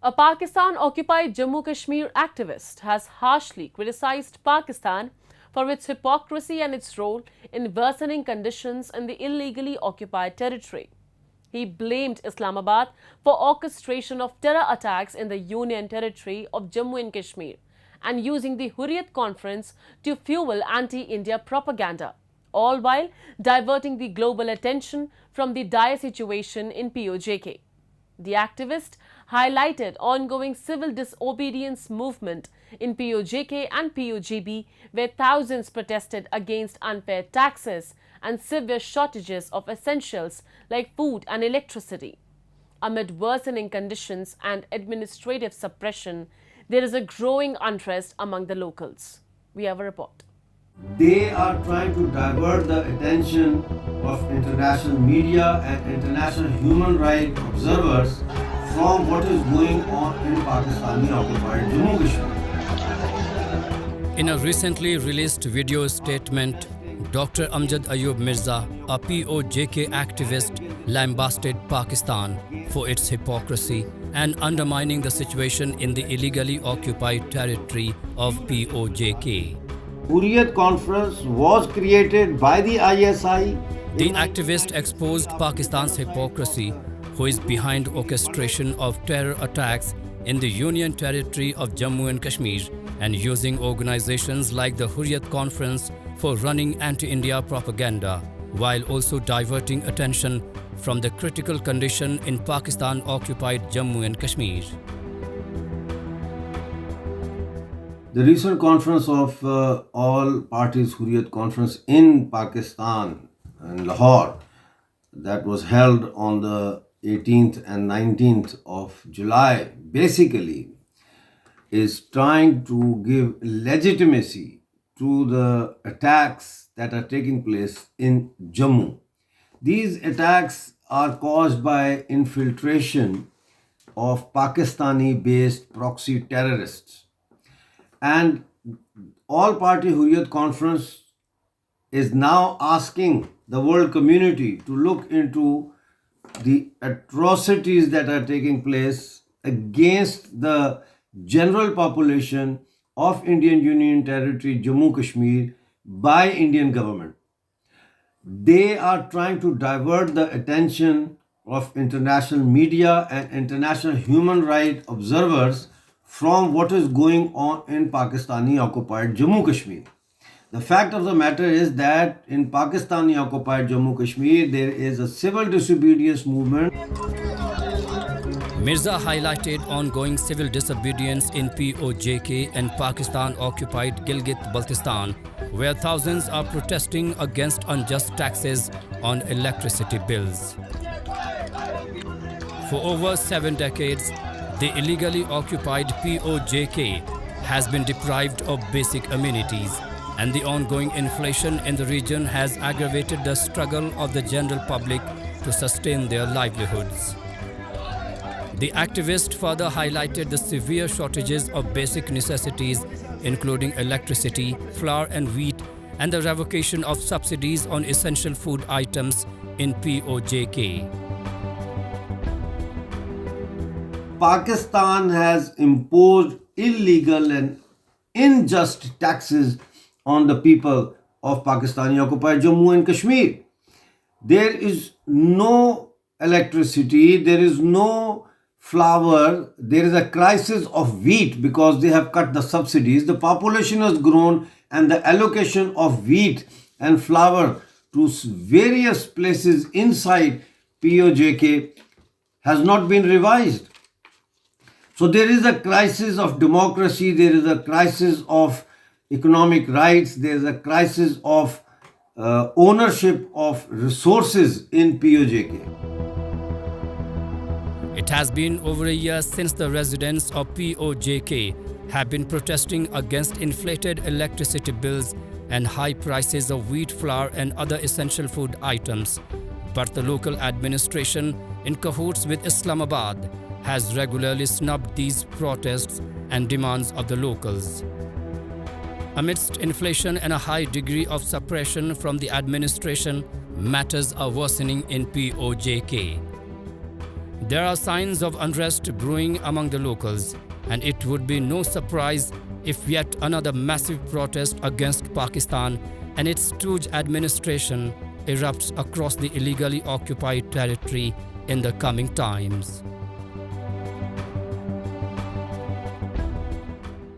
A Pakistan-occupied Jammu Kashmir activist has harshly criticized Pakistan for its hypocrisy and its role in worsening conditions in the illegally occupied territory. He blamed Islamabad for orchestration of terror attacks in the Union territory of Jammu and Kashmir and using the Hurriyat Conference to fuel anti-India propaganda, all while diverting the global attention from the dire situation in POJK. The activist highlighted ongoing civil disobedience movement in POJK and POJB, where thousands protested against unfair taxes and severe shortages of essentials like food and electricity. Amid worsening conditions and administrative suppression, there is a growing unrest among the locals. We have a report. They are trying to divert the attention of international media and international human rights observers from what is going on in Pakistani-occupied Jammu Kashmir. In a recently released video statement, Dr. Amjad Ayub Mirza, a POJK activist, lambasted Pakistan for its hypocrisy and undermining the situation in the illegally occupied territory of POJK. Hurriyat Conference was created by the ISI. The activist exposed Pakistan's hypocrisy, who is behind orchestration of terror attacks in the Union territory of Jammu and Kashmir and using organizations like the Hurriyat Conference for running anti-India propaganda, while also diverting attention from the critical condition in Pakistan-occupied Jammu and Kashmir. The recent conference of all parties Hurriyat Conference in Pakistan in Lahore that was held on the 18th and 19th of July basically is trying to give legitimacy to the attacks that are taking place in Jammu. These attacks are caused by infiltration of Pakistani-based proxy terrorists. And all-party Hurriyat Conference is now asking the world community to look into the atrocities that are taking place against the general population of Indian Union Territory, Jammu Kashmir, by Indian government. They are trying to divert the attention of international media and international human rights observers from what is going on in Pakistani-occupied Jammu Kashmir. The fact of the matter is that in Pakistani-occupied Jammu Kashmir, there is a civil disobedience movement. Mirza highlighted ongoing civil disobedience in POJK and Pakistan-occupied Gilgit-Baltistan, where thousands are protesting against unjust taxes on electricity bills. For over 7 decades, the illegally occupied POJK has been deprived of basic amenities, and the ongoing inflation in the region has aggravated the struggle of the general public to sustain their livelihoods. The activist further highlighted the severe shortages of basic necessities, including electricity, flour and wheat, and the revocation of subsidies on essential food items in POJK. Pakistan has imposed illegal and unjust taxes on the people of Pakistani-occupied Jammu and Kashmir. There is no electricity, there is no flour, there is a crisis of wheat because they have cut the subsidies. The population has grown and the allocation of wheat and flour to various places inside POJK has not been revised. So there is a crisis of democracy, there is a crisis of economic rights, there is a crisis of ownership of resources in POJK. It has been over a year since the residents of POJK have been protesting against inflated electricity bills and high prices of wheat, flour and other essential food items. But the local administration, in cahoots with Islamabad, has regularly snubbed these protests and demands of the locals. Amidst inflation and a high degree of suppression from the administration, matters are worsening in POJK. There are signs of unrest brewing among the locals, and it would be no surprise if yet another massive protest against Pakistan and its stooge administration erupts across the illegally occupied territory in the coming times.